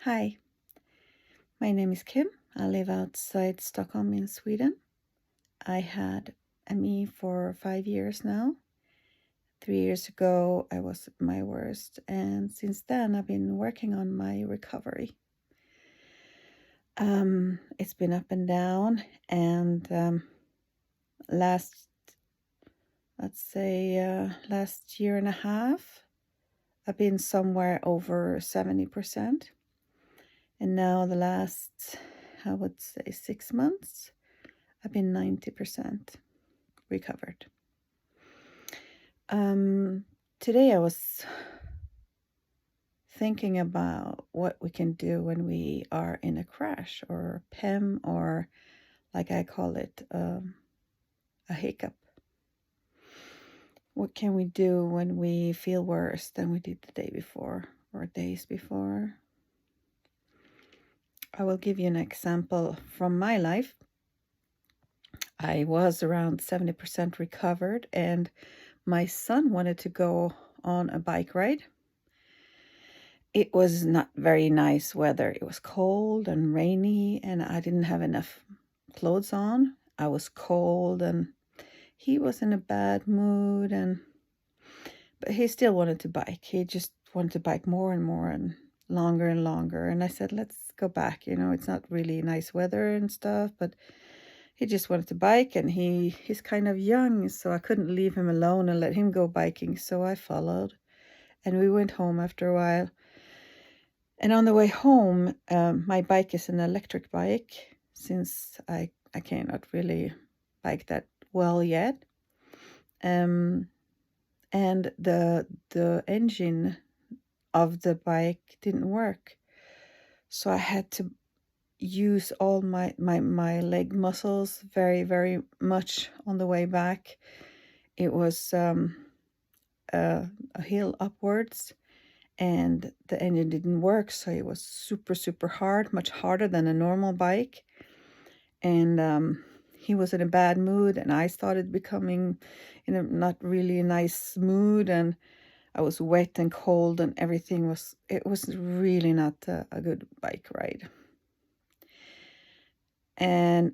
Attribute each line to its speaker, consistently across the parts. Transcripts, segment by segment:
Speaker 1: Hi, my name is Kim. I live outside Stockholm in Sweden. I had ME for 5 years now. 3 years ago, I was at my worst, and since then, I've been working on my recovery. It's been up and down, and last year and a half, I've been somewhere over 70%. And now the last, I would say 6 months, I've been 90% recovered. Today I was thinking about what we can do when we are in a crash or PEM, or like I call it, a hiccup. What can we do when we feel worse than we did the day before or days before? I will give you an example from my life. I was around 70% recovered, and my son wanted to go on a bike ride. It was not very nice weather. It was cold and rainy, and I didn't have enough clothes on. I was cold, and he was in a bad mood, but he still wanted to bike. He just wanted to bike more and more and longer. And I said, let's go back. It's not really nice weather and stuff, but he just wanted to bike, and he's kind of young, so I couldn't leave him alone and let him go biking. So I followed, and we went home after a while. And on the way home, my bike is an electric bike, since I cannot really bike that well yet. And the engine of the bike didn't work. So I had to use all my leg muscles very, very much on the way back. It was a hill upwards, and the engine didn't work, so it was super, super hard, much harder than a normal bike. And he was in a bad mood, and I started becoming in a not really nice mood, and I was wet and cold, and it was really not a good bike ride. And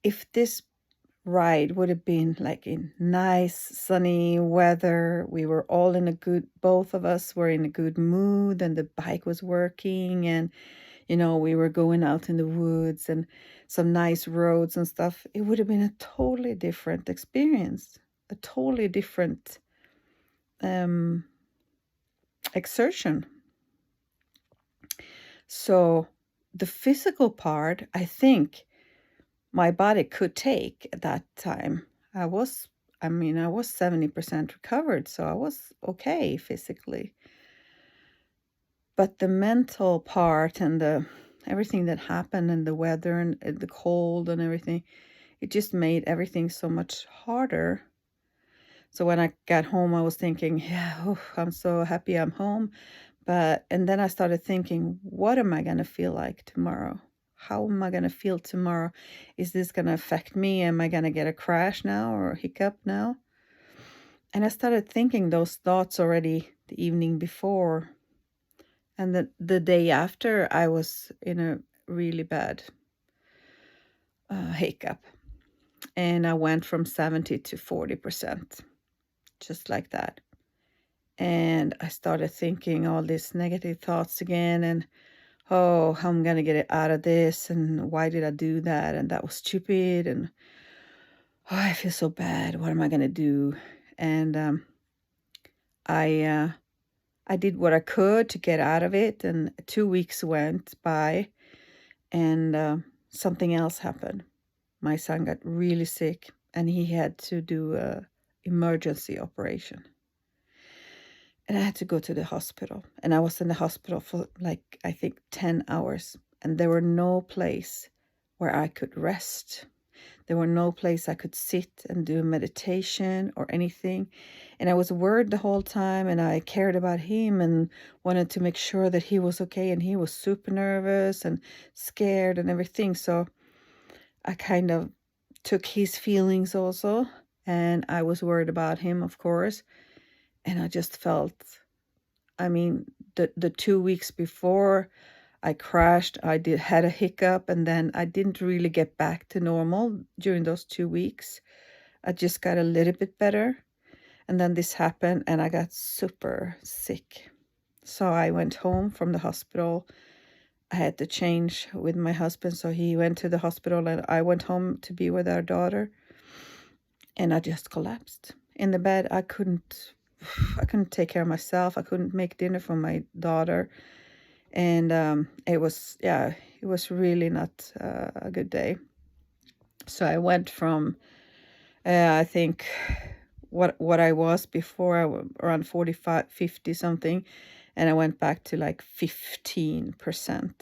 Speaker 1: if this ride would have been like in nice sunny weather, we were all both of us were in a good mood, and the bike was working, and we were going out in the woods and some nice roads and stuff, it would have been a totally different experience, a totally different exertion. So the physical part, I think my body could take at that time. I was 70% recovered, so I was okay physically. But the mental part and everything that happened, and the weather and the cold and everything, it just made everything so much harder. So when I got home, I was thinking, yeah, I'm so happy I'm home. And then I started thinking, what am I going to feel like tomorrow? How am I going to feel tomorrow? Is this going to affect me? Am I going to get a crash now or a hiccup now? And I started thinking those thoughts already the evening before. And the day after, I was in a really bad hiccup. And I went from 70 to 40%, just like that. And I started thinking all these negative thoughts again, and how I'm going to get it out of this, and why did I do that, and that was stupid, and I feel so bad, what am I going to do? And I did what I could to get out of it, and 2 weeks went by, and something else happened. My son got really sick, and he had to do an emergency operation. And I had to go to the hospital. And I was in the hospital for I think 10 hours. And there were no place where I could rest. There were no place I could sit and do meditation or anything. And I was worried the whole time, and I cared about him and wanted to make sure that he was okay. And he was super nervous and scared and everything. So I kind of took his feelings also. And I was worried about him, of course. And I just felt, the 2 weeks before, I crashed. I had a hiccup, and then I didn't really get back to normal during those 2 weeks. I just got a little bit better, and then this happened, and I got super sick. So I went home from the hospital. I had to change with my husband, so he went to the hospital, and I went home to be with our daughter. And I just collapsed in the bed. I couldn't take care of myself. I couldn't make dinner for my daughter. And it was really not a good day. So I went from, I think, what I was before, around 45, 50 something, and I went back to like 15%.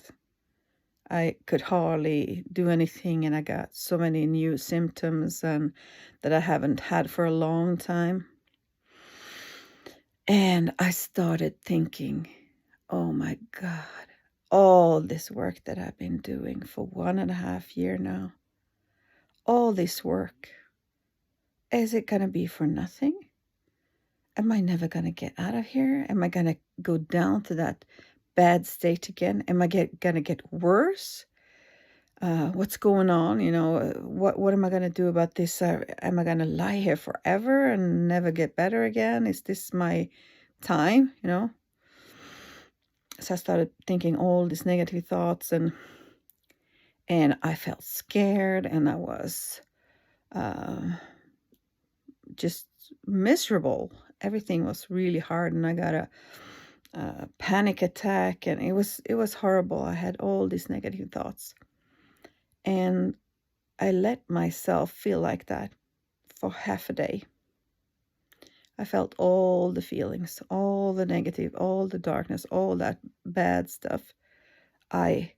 Speaker 1: I could hardly do anything, and I got so many new symptoms and that I haven't had for a long time. And I started thinking, oh my God, all this work that I've been doing for 1.5 years now, all this work, is it going to be for nothing? Am I never going to get out of here? Am I going to go down to that bad state again? Am I going to get worse? What's going on? What am I going to do about this? Am I going to lie here forever and never get better again? Is this my time? So I started thinking all these negative thoughts, and I felt scared, and I was just miserable. Everything was really hard, and I got a panic attack, and it was horrible. I had all these negative thoughts, and I let myself feel like that for half a day. I felt all the feelings, all the negative, all the darkness, all that bad stuff. I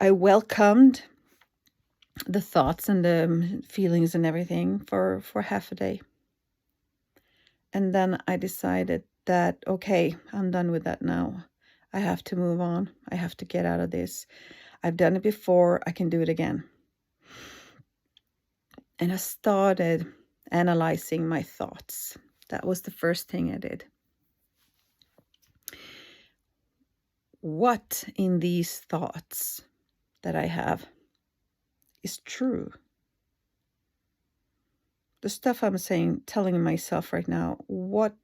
Speaker 1: welcomed the thoughts and the feelings and everything for half a day. And then I decided that, okay, I'm done with that now. I have to move on. I have to get out of this. I've done it before. I can do it again. And I started analyzing my thoughts. That was the first thing I did. What in these thoughts that I have is true? The stuff I'm telling myself right now, what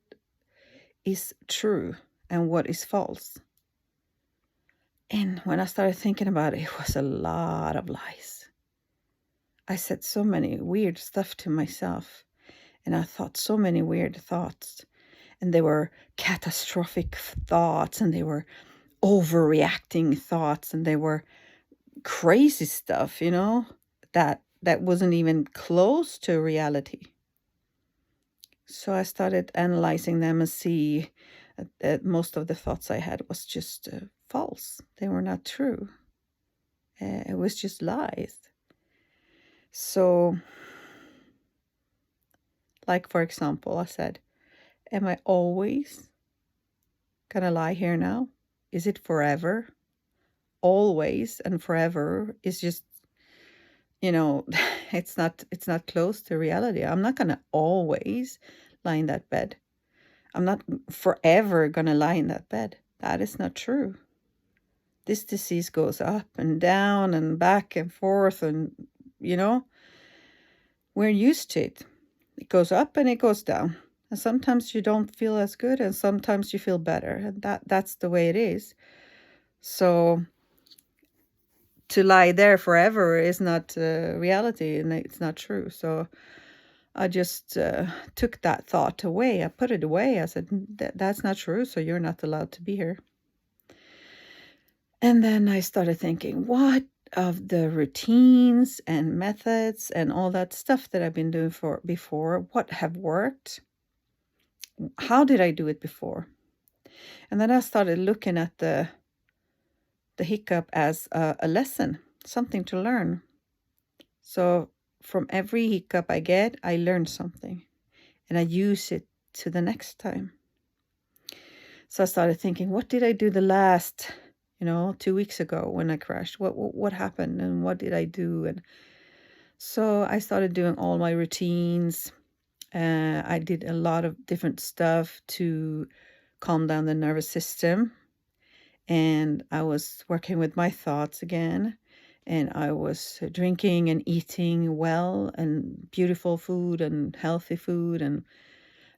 Speaker 1: is true and what is false? And when I started thinking about it, it was a lot of lies. I said so many weird stuff to myself, and I thought so many weird thoughts, and they were catastrophic thoughts, and they were overreacting thoughts, and they were crazy stuff, that wasn't even close to reality. So I started analyzing them and see that most of the thoughts I had was just false. They were not true. It was just lies. So, like, for example, I said, am I always gonna lie here now? Is it forever? Always and forever is just, it's not close to reality. I'm not gonna always lie in that bed. I'm not forever gonna lie in that bed. That is not true. This disease goes up and down and back and forth, and we're used to it. It goes up and it goes down. And sometimes you don't feel as good, and sometimes you feel better. And that's the way it is. So to lie there forever is not reality, and it's not true. So I just took that thought away. I put it away. I said, that's not true, so you're not allowed to be here. And then I started thinking, what of the routines and methods and all that stuff that I've been doing before, what have worked? How did I do it before? And then I started looking at the hiccup as a lesson, something to learn. So from every hiccup I get, I learn something, and I use it to the next time. So I started thinking, what did I do the last 2 weeks ago when I crashed? What happened, and what did I do? And so I started doing all my routines. I did a lot of different stuff to calm down the nervous system. and I was working with my thoughts again, and I was drinking and eating well and beautiful food and healthy food, and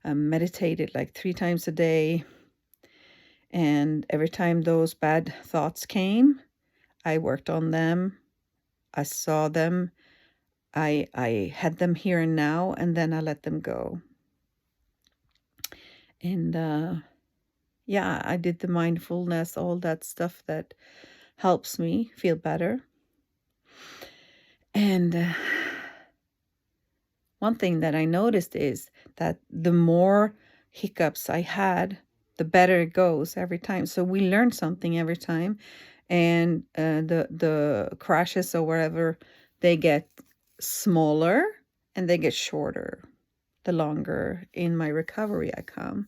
Speaker 1: meditated like 3 times a day. And every time those bad thoughts came, I worked on them. I saw them. I had them here and now, and then I let them go. And yeah, I did the mindfulness, all that stuff that helps me feel better. And one thing that I noticed is that the more hiccups I had, the better it goes every time. So we learn something every time, and the crashes or whatever, they get smaller and they get shorter the longer in my recovery I come.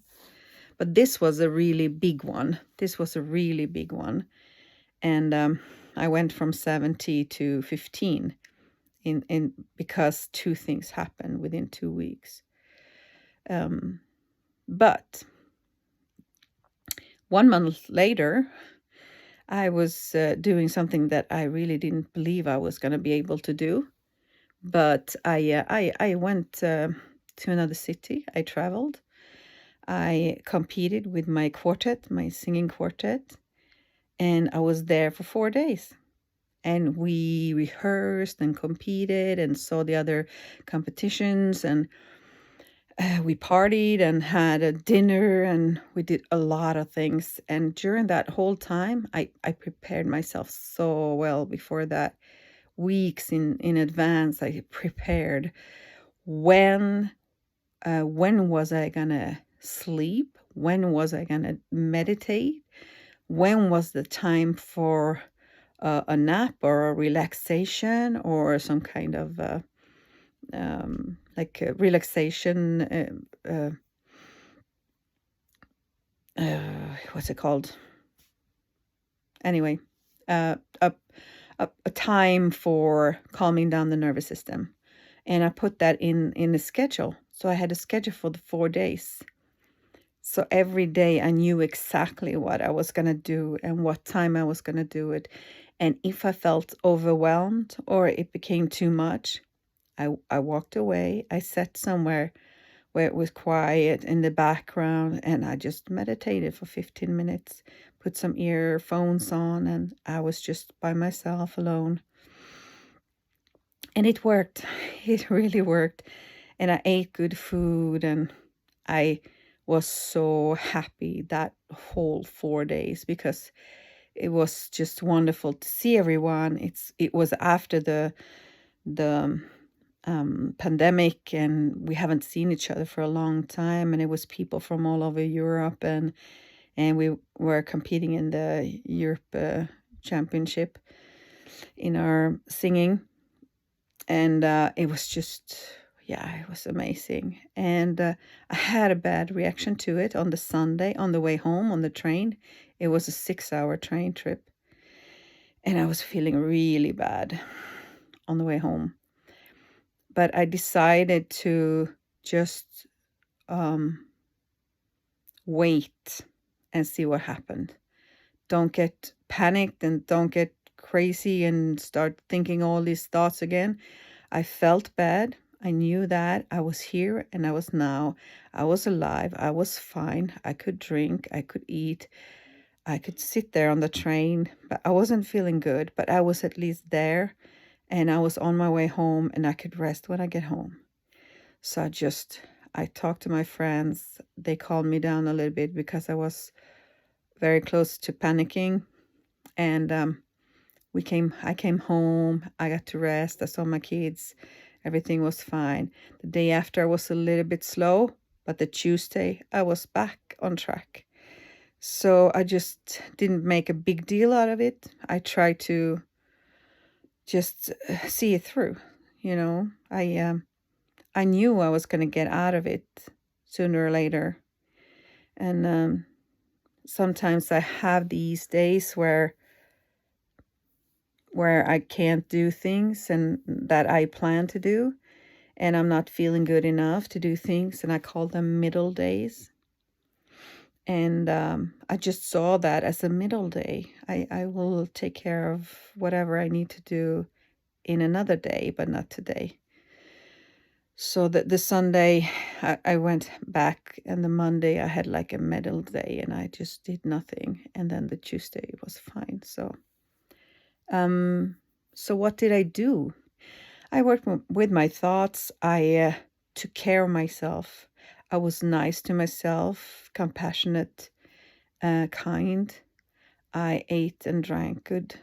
Speaker 1: But this was a really big one. And I went from 70 to 15 in because 2 things happened within 2 weeks. But 1 month later, I was doing something that I really didn't believe I was going to be able to do. But I went to another city. I traveled. I competed with my quartet, my singing quartet, and I was there for 4 days. And we rehearsed and competed and saw the other competitions, and we partied and had a dinner, and we did a lot of things. And during that whole time, I prepared myself so well before that. Weeks in advance, I prepared. When was I gonna sleep? When was I gonna meditate? When was the time for a nap or a relaxation or some kind of like a relaxation? What's it called? Anyway, a time for calming down the nervous system. And I put that in the schedule. So I had a schedule for the 4 days. So every day I knew exactly what I was going to do and what time I was going to do it. And if I felt overwhelmed or it became too much, I walked away. I sat somewhere where it was quiet in the background, and I just meditated for 15 minutes, put some earphones on, and I was just by myself alone. And it worked. It really worked. And I ate good food, and I was so happy that whole 4 days because it was just wonderful to see everyone. It was after the pandemic, and we haven't seen each other for a long time, and it was people from all over Europe, and we were competing in the Europe championship in our singing, and it was just, yeah, it was amazing. And I had a bad reaction to it on the Sunday on the way home on the train. It was a 6-hour train trip, and I was feeling really bad on the way home. But I decided to just wait and see what happened. Don't get panicked and don't get crazy and start thinking all these thoughts again. I felt bad. I knew that I was here and I was now. I was alive. I was fine. I could drink. I could eat. I could sit there on the train, but I wasn't feeling good. But I was at least there, and I was on my way home, and I could rest when I get home. So I talked to my friends. They calmed me down a little bit because I was very close to panicking. And I came home. I got to rest. I saw my kids. Everything was fine. The day after, I was a little bit slow, but the Tuesday, I was back on track. So I just didn't make a big deal out of it. I tried to just see it through. I knew I was going to get out of it sooner or later. And sometimes I have these days where I can't do things and that I plan to do, and I'm not feeling good enough to do things, and I call them middle days. And I just saw that as a middle day. I will take care of whatever I need to do in another day, but not today. So the Sunday I went back, and the Monday I had like a middle day and I just did nothing. And then the Tuesday was fine. So what did I do? I worked with my thoughts. I took care of myself. I was nice to myself, compassionate, kind. I ate and drank good.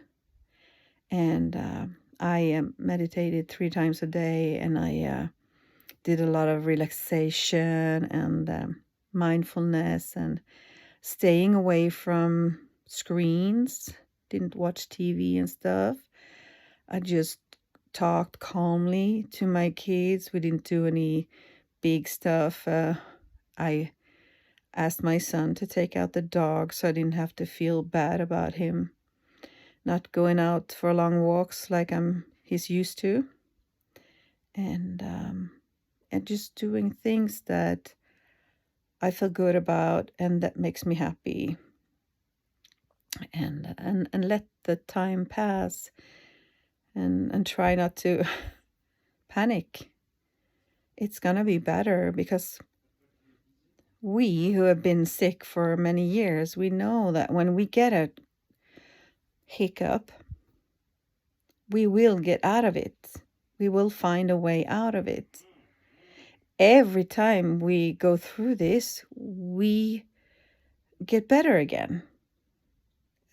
Speaker 1: And I meditated 3 times a day, and I did a lot of relaxation and mindfulness and staying away from screens. Didn't watch TV and stuff. I just talked calmly to my kids. We didn't do any big stuff. I asked my son to take out the dog so I didn't have to feel bad about him not going out for long walks like he's used to. And just doing things that I feel good about and that makes me happy. And let the time pass and try not to panic. It's gonna be better, because we who have been sick for many years, we know that when we get a hiccup, we will get out of it. We will find a way out of it. Every time we go through this, we get better again.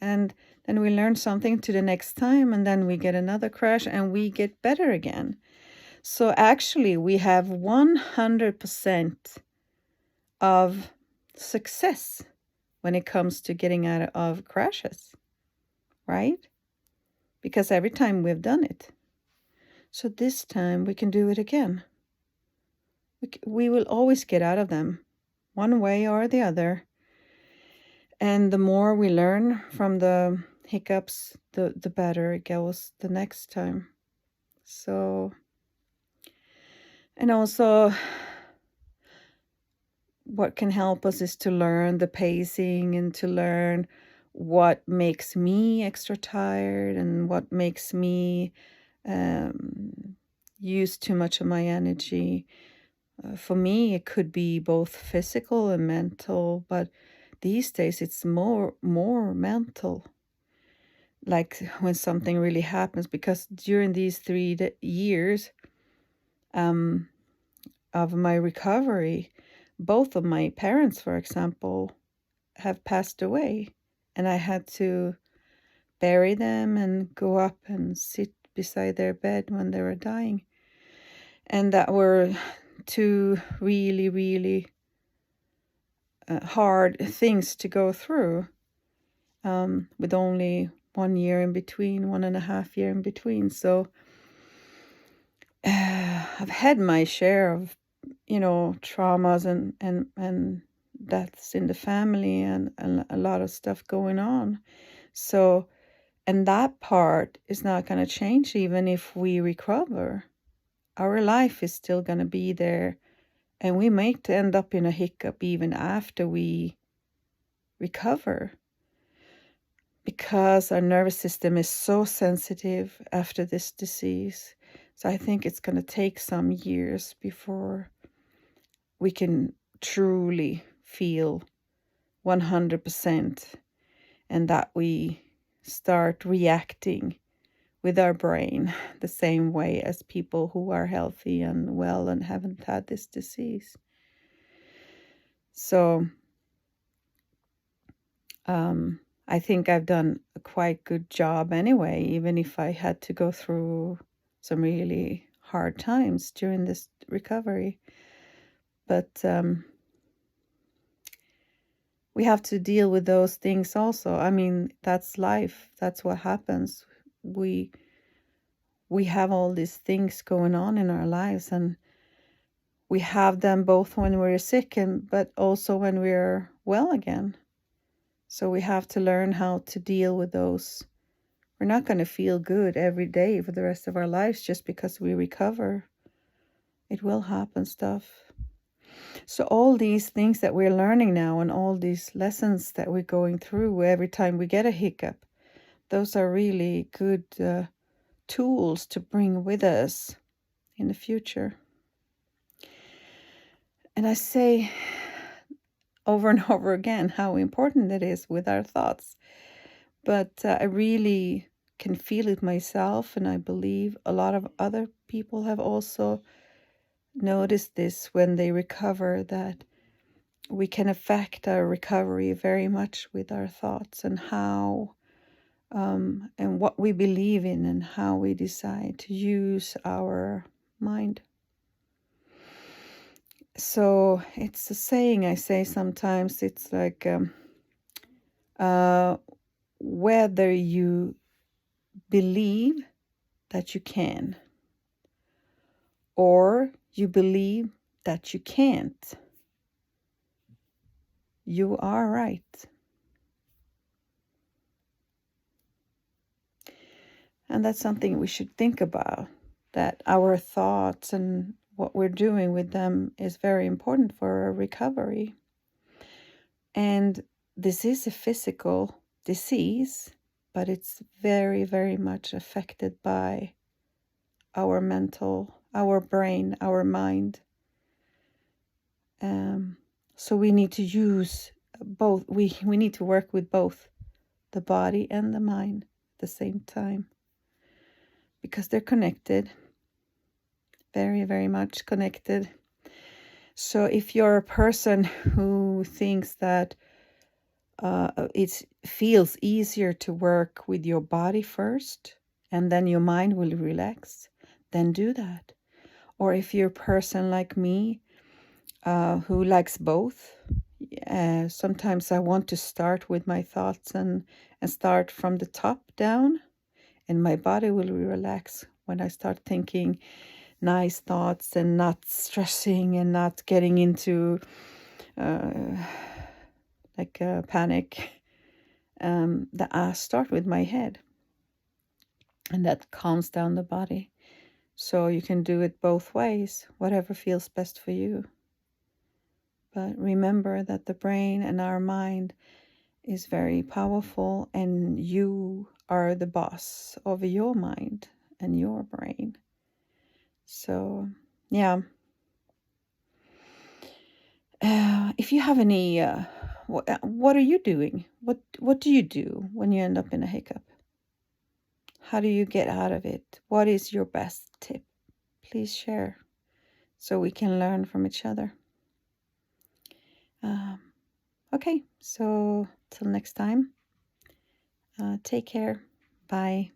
Speaker 1: And then we learn something to the next time, and then we get another crash and we get better again. So actually, we have 100% of success when it comes to getting out of crashes, right? Because every time we've done it. So this time we can do it again. We will always get out of them, one way or the other. And the more we learn from the hiccups, the better it goes the next time. So, and also what can help us is to learn the pacing and to learn what makes me extra tired and what makes me use too much of my energy. For me, it could be both physical and mental, but these days it's more mental. Like when something really happens, because during these 3 years of my recovery, both of my parents, for example, have passed away, and I had to bury them and go up and sit beside their bed when they were dying. And that were 2 really, really hard things to go through, with only 1 year in between, 1.5 year in between. So I've had my share of, traumas and deaths in the family and a lot of stuff going on. So, and that part is not going to change even if we recover. Our life is still going to be there, and we might end up in a hiccup even after we recover, because our nervous system is so sensitive after this disease. So I think it's going to take some years before we can truly feel 100%, and that we start reacting with our brain the same way as people who are healthy and well and haven't had this disease. So I think I've done a quite good job anyway, even if I had to go through some really hard times during this recovery. But we have to deal with those things also. I mean, that's life. That's what happens. We have all these things going on in our lives, and we have them both when we're sick but also when we're well again. So we have to learn how to deal with those. We're not going to feel good every day for the rest of our lives just because we recover. It will happen stuff. So all these things that we're learning now and all these lessons that we're going through every time we get a hiccup, those are really good tools to bring with us in the future. And I say over and over again how important it is with our thoughts. But I really can feel it myself, and I believe a lot of other people have also noticed this when they recover, that we can affect our recovery very much with our thoughts and how and what we believe in and how we decide to use our mind. So it's a saying I say sometimes. It's like whether you believe that you can or you believe that you can't, you are right. And that's something we should think about, that our thoughts and what we're doing with them is very important for our recovery. And this is a physical disease, but it's very, very much affected by our mental, our brain, our mind. So we need to use both. We need to work with both the body and the mind at the same time, because they're connected, very, very much connected. So if you're a person who thinks that it feels easier to work with your body first and then your mind will relax, then do that. Or if you're a person like me who likes both, sometimes I want to start with my thoughts and start from the top down, and my body will relax when I start thinking nice thoughts and not stressing and not getting into panic. That I start with my head, and that calms down the body. So you can do it both ways, whatever feels best for you. But remember that the brain and our mind is very powerful, and you are the boss of your mind and your brain. So, yeah. If you have any, what are you doing? What do you do when you end up in a hiccup? How do you get out of it? What is your best tip? Please share so we can learn from each other. Okay, so till next time, take care. Bye.